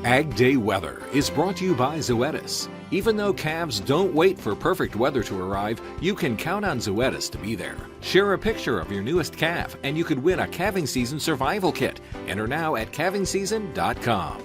AgDay Weather is brought to you by Zoetis. Even though calves don't wait for perfect weather to arrive, you can count on Zoetis to be there. Share a picture of your newest calf and you could win a calving season survival kit. Enter now at calvingseason.com.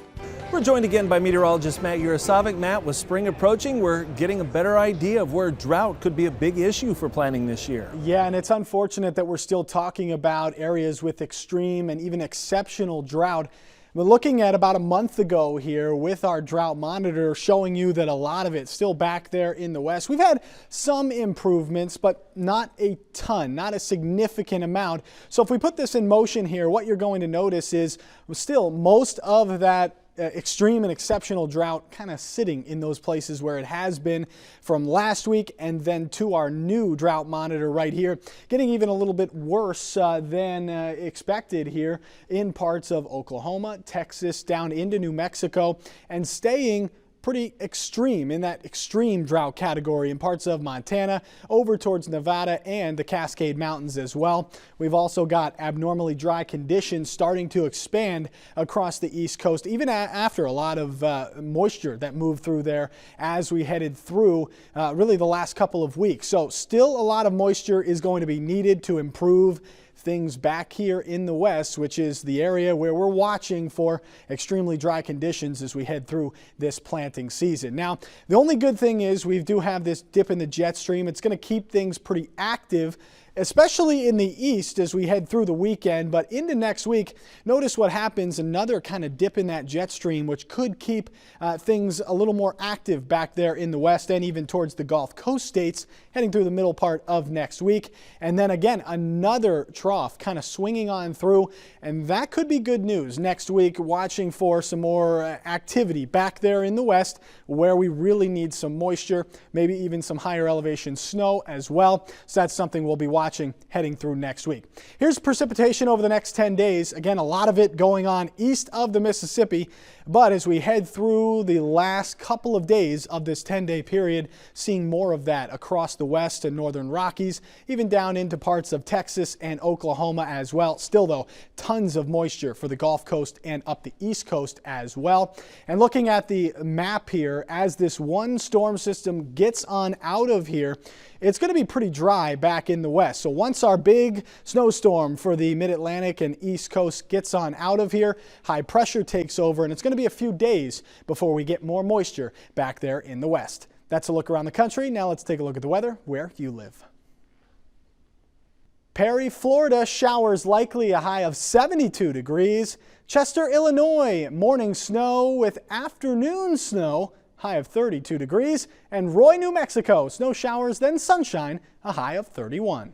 We're joined again by meteorologist Matt Yurosavik. Matt, with spring approaching, we're getting a better idea of where drought could be a big issue for planting this year. Yeah, and it's unfortunate that we're still talking about areas with extreme and even exceptional drought. We're looking at about a month ago here with our drought monitor showing you that a lot of it's still back there in the west. We've had some improvements, but not a ton, not a significant amount. So if we put this in motion here, what you're going to notice is still most of that extreme and exceptional drought kind of sitting in those places where it has been from last week, and then to our new drought monitor right here, getting even a little bit worse than expected here in parts of Oklahoma, Texas, down into New Mexico, and staying pretty extreme in that extreme drought category in parts of Montana, over towards Nevada and the Cascade Mountains as well. We've also got abnormally dry conditions starting to expand across the East Coast, even after a lot of moisture that moved through there as we headed through really the last couple of weeks. So still a lot of moisture is going to be needed to improve things back here in the west, which is the area where we're watching for extremely dry conditions as we head through this planting season. Now, the only good thing is we do have this dip in the jet stream. It's going to keep things pretty active, especially in the east as we head through the weekend, but into next week, notice what happens, another kind of dip in that jet stream, which could keep things a little more active back there in the west and even towards the Gulf Coast states heading through the middle part of next week. And then again, another trough kind of swinging on through, and that could be good news next week, watching for some more activity back there in the west where we really need some moisture, maybe even some higher elevation snow as well. So that's something we'll be watching heading through next week. Here's precipitation over the next 10 days. Again, a lot of it going on east of the Mississippi, but as we head through the last couple of days of this 10-day period, seeing more of that across the west and northern Rockies, even down into parts of Texas and Oklahoma as well. Still though, tons of moisture for the Gulf Coast and up the East Coast as well. And looking at the map here, as this one storm system gets on out of here, it's going to be pretty dry back in the west. So once our big snowstorm for the mid-Atlantic and East Coast gets on out of here, high pressure takes over, and it's going to be a few days before we get more moisture back there in the west. That's a look around the country. Now let's take a look at the weather where you live. Perry, Florida, showers likely, a high of 72 degrees. Chester, Illinois, morning snow with afternoon snow, high of 32 degrees. And Roy, New Mexico, snow showers, then sunshine, a high of 31.